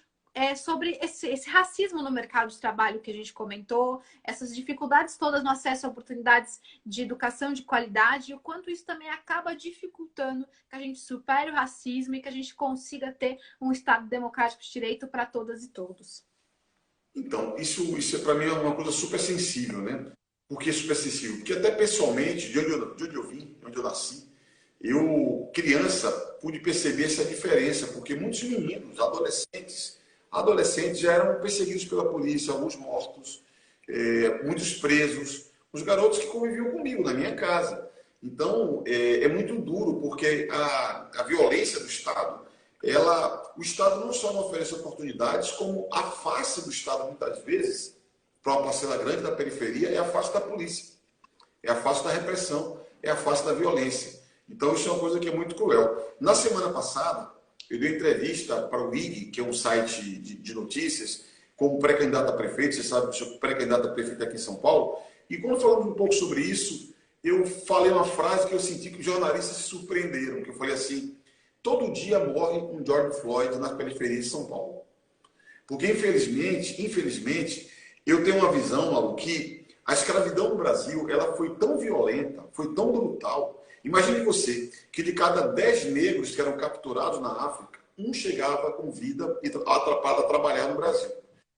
sobre esse racismo no mercado de trabalho que a gente comentou, essas dificuldades todas no acesso a oportunidades de educação de qualidade e o quanto isso também acaba dificultando que a gente supere o racismo e que a gente consiga ter um Estado democrático de direito para todas e todos. Então, isso para mim é uma coisa super sensível, né? Por que super sensível? Porque até pessoalmente, de onde eu vim, de onde eu nasci, Eu, criança, pude perceber essa diferença, porque muitos meninos, adolescentes já eram perseguidos pela polícia, alguns mortos, muitos presos, os garotos que conviviam comigo na minha casa. Então, é muito duro, porque a violência do Estado, o Estado não só não oferece oportunidades, como a face do Estado, muitas vezes, para uma parcela grande da periferia, é a face da polícia, é a face da repressão, é a face da violência. Então, isso é uma coisa que é muito cruel. Na semana passada, eu dei entrevista para o IG, que é um site de notícias, como pré-candidato a prefeito, você sabe que eu sou pré-candidato a prefeito aqui em São Paulo, e quando falamos um pouco sobre isso, eu falei uma frase que eu senti que os jornalistas se surpreenderam, que eu falei assim: todo dia morre um George Floyd nas periferias de São Paulo. Porque, infelizmente, eu tenho uma visão, Malu, que a escravidão no Brasil, ela foi tão violenta, foi tão brutal. Imagine você que de cada 10 negros que eram capturados na África, um chegava com vida e atrapado a trabalhar no Brasil.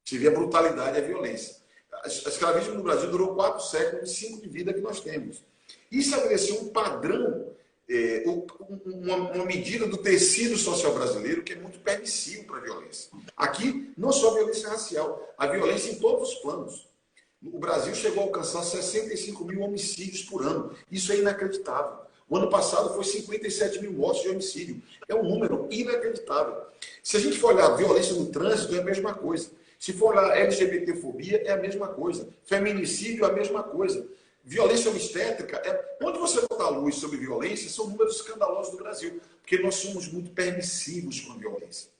Você vê a brutalidade e a violência. O escravismo no Brasil durou 4 séculos e 5 de vida que nós temos. E estabeleceu um padrão, uma medida do tecido social brasileiro que é muito permissivo para a violência. Aqui, não só a violência racial, a violência em todos os planos. O Brasil chegou a alcançar 65 mil homicídios por ano. Isso é inacreditável. O ano passado foi 57 mil mortes de homicídio. É um número inacreditável. Se a gente for olhar violência no trânsito, é a mesma coisa. Se for olhar LGBTfobia, é a mesma coisa. Feminicídio, é a mesma coisa. Violência obstétrica, onde você botar a luz sobre violência, são números escandalosos do Brasil, porque nós somos muito permissivos com a violência.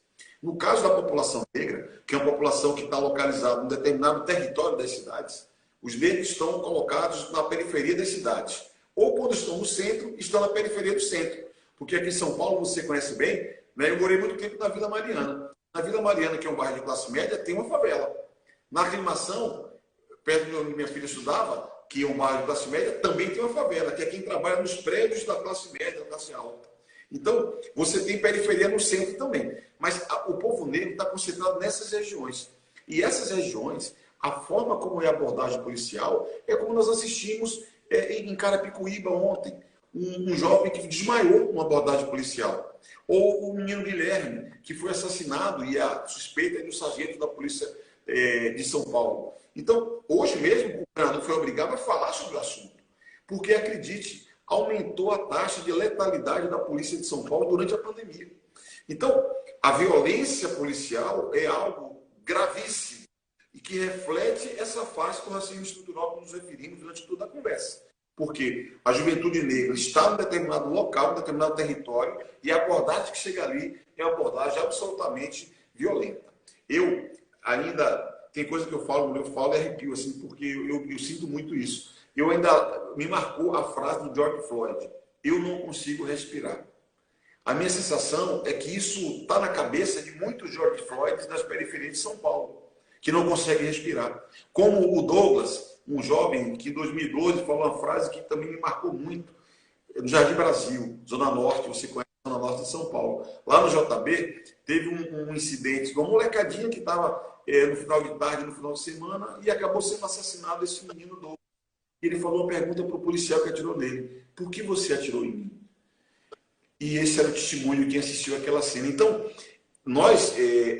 No caso da população negra, que é uma população que está localizada em um determinado território das cidades, os negros estão colocados na periferia das cidades. Ou quando estão no centro, estão na periferia do centro. Porque aqui em São Paulo, você conhece bem, né, eu morei muito tempo na Vila Mariana. Na Vila Mariana, que é um bairro de classe média, tem uma favela. Na Aclimação, perto de onde minha filha estudava, que é um bairro de classe média, também tem uma favela, que é quem trabalha nos prédios da classe média, da classe alta. Então, você tem periferia no centro também. Mas o povo negro está concentrado nessas regiões. E essas regiões, a forma como é a abordagem policial, é como nós assistimos em Carapicuíba ontem. Um jovem que desmaiou uma abordagem policial. Ou o menino Guilherme, que foi assassinado e a suspeita é do sargento da polícia de São Paulo. Então, hoje mesmo, o governador foi obrigado a falar sobre o assunto. Porque, acredite, aumentou a taxa de letalidade da polícia de São Paulo durante a pandemia. Então, a violência policial é algo gravíssimo e que reflete essa face do racismo estrutural que nos referimos durante toda a conversa. Porque a juventude negra está em determinado local, em determinado território, e a abordagem que chega ali é uma abordagem absolutamente violenta. Eu ainda... Tem coisa que eu falo e arrepio, assim, porque eu sinto muito isso. Eu ainda me marcou a frase do George Floyd: eu não consigo respirar. A minha sensação é que isso está na cabeça de muitos George Floyds das periferias de São Paulo, que não conseguem respirar. Como o Douglas, um jovem que em 2012 falou uma frase que também me marcou muito, no Jardim Brasil, Zona Norte, você conhece a Zona Norte de São Paulo. Lá no JB, teve um incidente de uma molecadinha que estava no final de tarde, no final de semana, e acabou sendo assassinado esse menino Douglas. Ele falou uma pergunta para o policial que atirou nele: por que você atirou em mim? E esse era o testemunho de quem assistiu aquela cena. Então,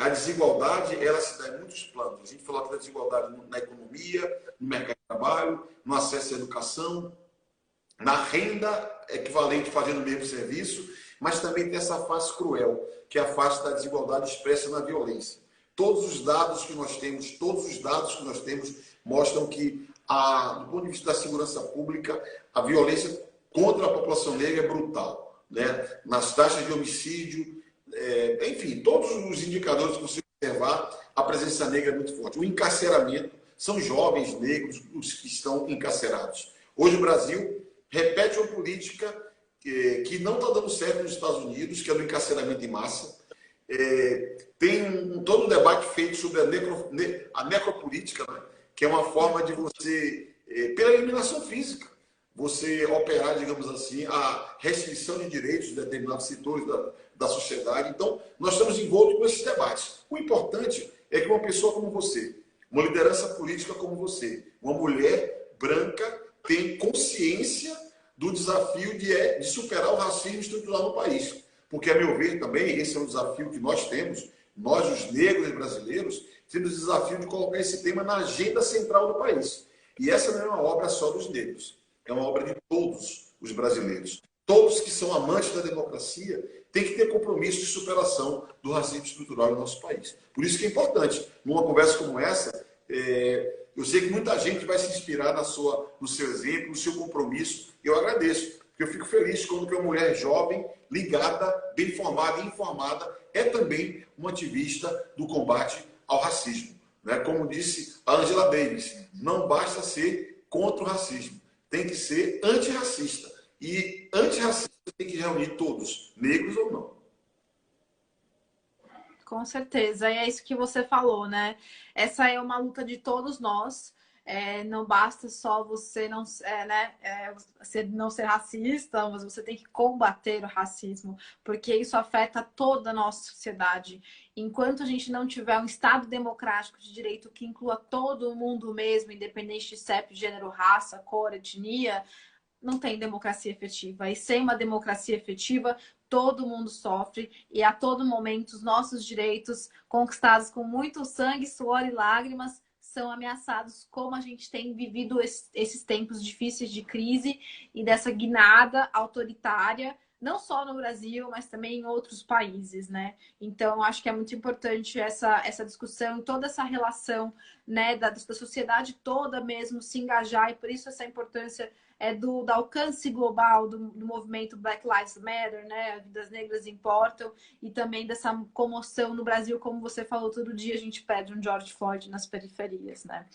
a desigualdade, ela se dá em muitos planos. A gente falou aqui da desigualdade na economia, no mercado de trabalho, no acesso à educação, na renda equivalente fazendo o mesmo serviço, mas também tem essa face cruel, que é a face da desigualdade expressa na violência. Todos os dados que nós temos mostram que, do ponto de vista da segurança pública, a violência contra a população negra é brutal, né? Nas taxas de homicídio, enfim, todos os indicadores que você observar, a presença negra é muito forte. O encarceramento, são jovens negros os que estão encarcerados. Hoje o Brasil repete uma política que não está dando certo nos Estados Unidos, que é do encarceramento em massa. Tem todo um debate feito sobre a necropolítica, né? Que é uma forma de você, pela eliminação física, você operar, digamos assim, a restrição de direitos de determinados setores da sociedade. Então, nós estamos envoltos com esses debates. O importante é que uma pessoa como você, uma liderança política como você, uma mulher branca, tem consciência do desafio de superar o racismo estrutural no país. Porque, a meu ver, também, esse é um desafio que nós temos, nós, os negros brasileiros, temos o desafio de colocar esse tema na agenda central do país. E essa não é uma obra só dos negros, é uma obra de todos os brasileiros. Todos que são amantes da democracia têm que ter compromisso de superação do racismo estrutural no nosso país. Por isso que é importante, numa conversa como essa, eu sei que muita gente vai se inspirar no seu exemplo, no seu compromisso. Eu agradeço, porque eu fico feliz quando uma mulher jovem, ligada, bem formada e informada, é também uma ativista do combate ao racismo. Né? Como disse a Angela Davis, não basta ser contra o racismo, tem que ser antirracista. E antirracista tem que reunir todos, negros ou não. Com certeza, e é isso que você falou, né? Essa é uma luta de todos nós. Não basta só você você não ser racista, mas você tem que combater o racismo, porque isso afeta toda a nossa sociedade. Enquanto a gente não tiver um Estado democrático de direito que inclua todo mundo mesmo, independente de CEP, gênero, raça, cor, etnia, não tem democracia efetiva. E sem uma democracia efetiva, todo mundo sofre e a todo momento os nossos direitos, conquistados com muito sangue, suor e lágrimas, são ameaçados, como a gente tem vivido esses tempos difíceis de crise e dessa guinada autoritária, não só no Brasil, mas também em outros países, né? Então, acho que é muito importante essa discussão, toda essa relação, né, da sociedade toda mesmo se engajar, e por isso essa importância do alcance global do movimento Black Lives Matter, né? Vidas negras importam, e também dessa comoção no Brasil, como você falou, todo dia a gente perde um George Floyd nas periferias, né?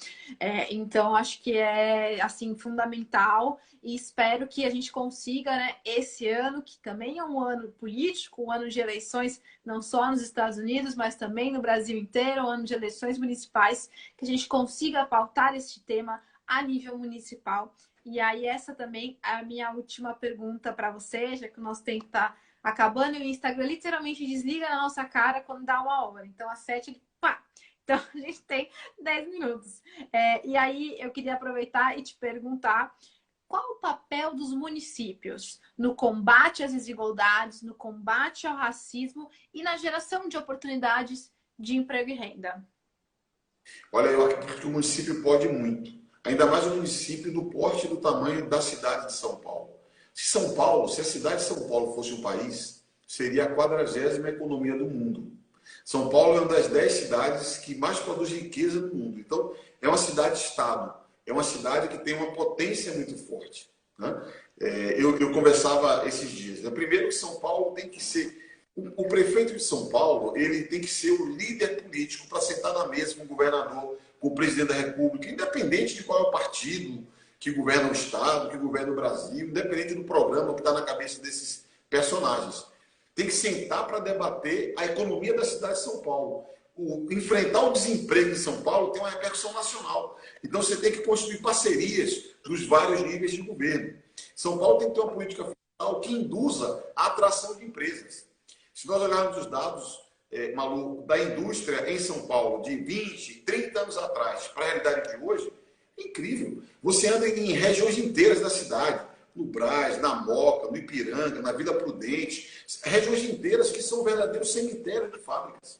Então, acho que é, assim, fundamental, e espero que a gente consiga, né, esse ano, que também é um ano político, um ano de eleições, não só nos Estados Unidos, mas também no Brasil inteiro, um ano de eleições municipais, que a gente consiga pautar esse tema a nível municipal. E aí, essa também é a minha última pergunta para você, já que o nosso tempo está acabando e o Instagram literalmente desliga na nossa cara quando dá 1 hora. Então, às 7, ele pá! Então, a gente tem 10 minutos. E aí, eu queria aproveitar e te perguntar qual o papel dos municípios no combate às desigualdades, no combate ao racismo e na geração de oportunidades de emprego e renda? Olha, eu acredito que o município pode muito. Ainda mais um município do porte e do tamanho da cidade de São Paulo. Se a cidade de São Paulo fosse um país, seria a 40ª economia do mundo. São Paulo é uma das 10 cidades que mais produz riqueza no mundo. Então, é uma cidade-estado. É uma cidade que tem uma potência muito forte. Né? Eu conversava esses dias. Primeiro que São Paulo tem que ser... O prefeito de São Paulo, ele tem que ser o líder político para sentar na mesa com o governador, com o presidente da República, independente de qual é o partido que governa o Estado, que governa o Brasil, independente do programa que está na cabeça desses personagens. Tem que sentar para debater a economia da cidade de São Paulo. Enfrentar o desemprego em São Paulo tem uma repercussão nacional. Então, você tem que construir parcerias dos vários níveis de governo. São Paulo tem que ter uma política fiscal que induza a atração de empresas. Se nós olharmos os dados, Malu, da indústria em São Paulo de 20, 30 anos atrás para a realidade de hoje, é incrível. Você anda em regiões inteiras da cidade, no Brás, na Moca, no Ipiranga, na Vila Prudente, regiões inteiras que são verdadeiros cemitérios de fábricas,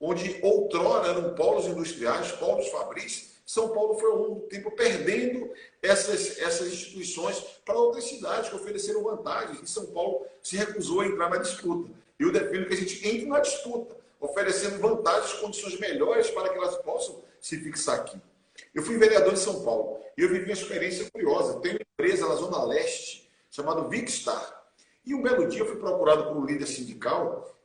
onde outrora eram polos industriais, polos fabris. São Paulo foi ao longo do tempo perdendo essas instituições para outras cidades que ofereceram vantagens, e São Paulo se recusou a entrar na disputa. Eu defendo que a gente entre na disputa, oferecendo vantagens, condições melhores para que elas possam se fixar aqui. Eu fui vereador em São Paulo e eu vivi uma experiência curiosa. Tem uma empresa na Zona Leste chamada Vicstar. E um belo dia eu fui procurado por um líder sindical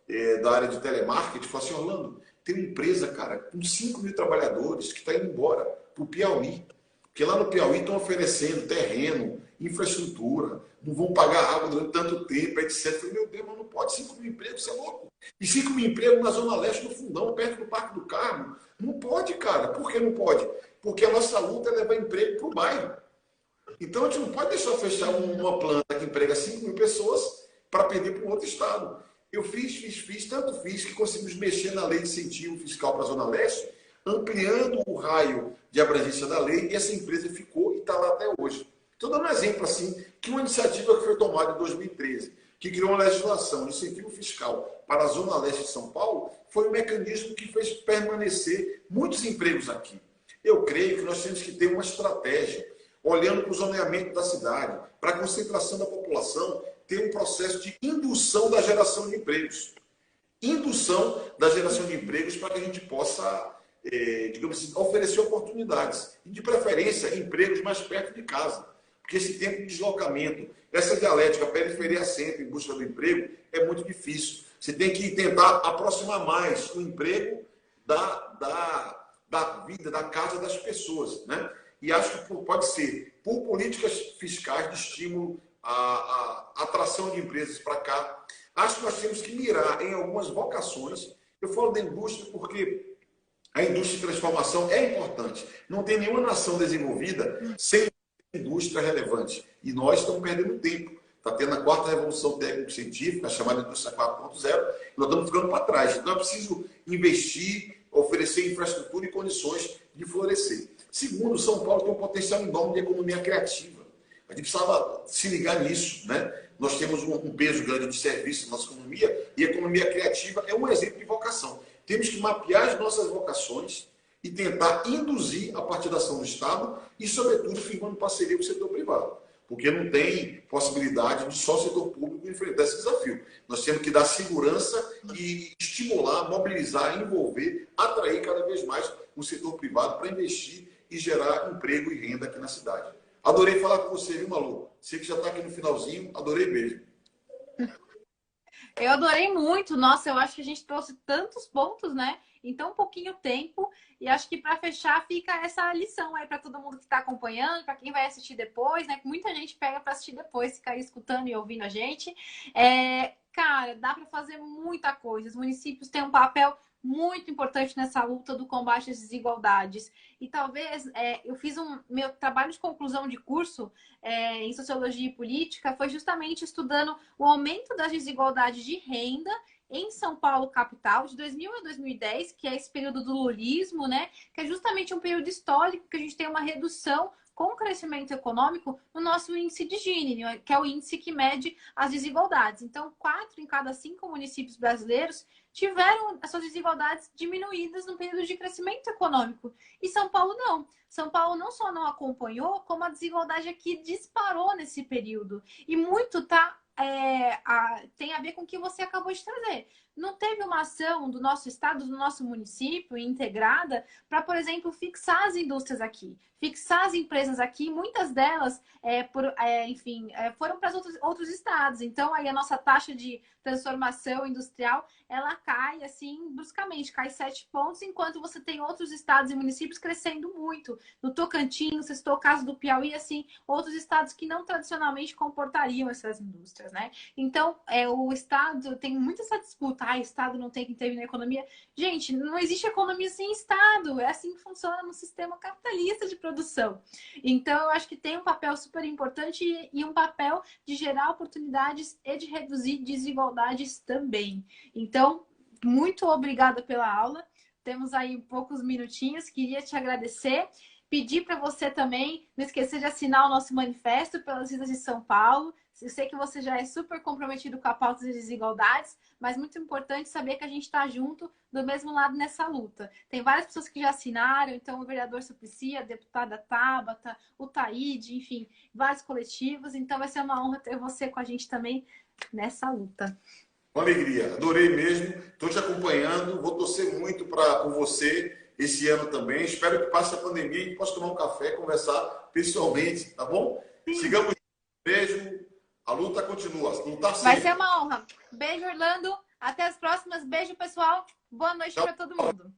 da área de telemarketing e falou assim: Orlando, tem uma empresa, cara, com 5.000 trabalhadores que está indo embora para o Piauí. Porque lá no Piauí estão oferecendo terreno, infraestrutura, não vão pagar água durante tanto tempo, etc. Eu falei, meu Deus, mas não pode 5.000 empregos, você é louco. E 5.000 empregos na Zona Leste, no Fundão, perto do Parque do Carmo. Não pode, cara. Por que não pode? Porque a nossa luta é levar emprego para o bairro. Então a gente não pode deixar fechar uma planta que emprega 5.000 pessoas para perder para um outro estado. Eu fiz, tanto fiz que conseguimos mexer na lei de incentivo fiscal para a Zona Leste, ampliando o raio de abrangência da lei, e essa empresa ficou e está lá até hoje. Estou dando um exemplo assim, que uma iniciativa que foi tomada em 2013, que criou uma legislação de incentivo fiscal para a Zona Leste de São Paulo, foi um mecanismo que fez permanecer muitos empregos aqui. Eu creio que nós temos que ter uma estratégia, olhando para o zoneamento da cidade, para a concentração da população, ter um processo de indução da geração de empregos. Indução da geração de empregos para que a gente possa, digamos assim, oferecer oportunidades. E, de preferência, empregos mais perto de casa. Porque esse tempo de deslocamento, essa dialética periferia-centro em busca do emprego, é muito difícil. Você tem que tentar aproximar mais o emprego da vida, da casa das pessoas, né? E acho que pode ser por políticas fiscais de estímulo à atração de empresas para cá. Acho que nós temos que mirar em algumas vocações. Eu falo da indústria porque a indústria de transformação é importante. Não tem nenhuma nação desenvolvida sem indústria relevante. E nós estamos perdendo tempo. Está tendo a quarta revolução técnico-científica, a chamada indústria 4.0, e nós estamos ficando para trás. Então é preciso investir, oferecer infraestrutura e condições de florescer. Segundo, São Paulo tem um potencial enorme de economia criativa. A gente precisava se ligar nisso, né? Nós temos um peso grande de serviço na nossa economia e a economia criativa é um exemplo de vocação. Temos que mapear as nossas vocações e tentar induzir a partir da ação do Estado e, sobretudo, firmando parceria com o setor privado. Porque não tem possibilidade de só o setor público enfrentar esse desafio. Nós temos que dar segurança e estimular, mobilizar, envolver, atrair cada vez mais o setor privado para investir e gerar emprego e renda aqui na cidade. Adorei falar com você, viu, Malu? Você que já está aqui no finalzinho, adorei mesmo. Eu adorei muito. Nossa, eu acho que a gente trouxe tantos pontos, né? Em tão pouquinho tempo. E acho que para fechar fica essa lição aí para todo mundo que está acompanhando, para quem vai assistir depois, né? Que muita gente pega para assistir depois, ficar aí escutando e ouvindo a gente. Cara, dá para fazer muita coisa. Os municípios têm um papel muito importante nessa luta do combate às desigualdades. E talvez eu fiz meu trabalho de conclusão de curso em Sociologia e Política foi justamente estudando o aumento das desigualdades de renda em São Paulo, capital, de 2000 a 2010, que é esse período do lulismo, né? Que é justamente um período histórico que a gente tem uma redução com o crescimento econômico no nosso índice de Gini, que é o índice que mede as desigualdades. Então, 4 em cada 5 municípios brasileiros tiveram as suas desigualdades diminuídas no período de crescimento econômico. E São Paulo não. São Paulo não só não acompanhou, como a desigualdade aqui disparou nesse período. E muito tem a ver com o que você acabou de trazer. Não teve uma ação do nosso estado, do nosso município integrada para, por exemplo, fixar as indústrias aqui, fixar as empresas aqui. Muitas delas, foram para outros estados. Então, aí a nossa taxa de transformação industrial, ela cai assim bruscamente, cai 7 pontos, enquanto você tem outros estados e municípios crescendo muito. No Tocantins, você citou o caso do Piauí, assim, outros estados que não tradicionalmente comportariam essas indústrias, né? Então, o estado tem muita essa disputa. O estado não tem que intervir na economia. Gente, não existe economia sem estado. É assim que funciona no sistema capitalista de produção. Então, eu acho que tem um papel super importante e um papel de gerar oportunidades e de reduzir desigualdades também. Então, muito obrigada pela aula. Temos aí poucos minutinhos. Queria te agradecer. Pedir para você também não esquecer de assinar o nosso manifesto pelas vidas de São Paulo. Eu sei que você já é super comprometido com a pauta das desigualdades, mas muito importante saber que a gente está junto do mesmo lado nessa luta. Tem várias pessoas que já assinaram, então o vereador Suplicy, a deputada Tabata, o Taíde, enfim, vários coletivos. Então vai ser uma honra ter você com a gente também nessa luta. Uma alegria, adorei mesmo. Estou te acompanhando, vou torcer muito por você esse ano também. Espero que passe a pandemia e a gente possa tomar um café, conversar pessoalmente, tá bom? Sim. Sigamos. Beijo. A luta continua. Lutar sempre. Vai ser uma honra. Beijo, Orlando. Até as próximas. Beijo, pessoal. Boa noite para todo mundo.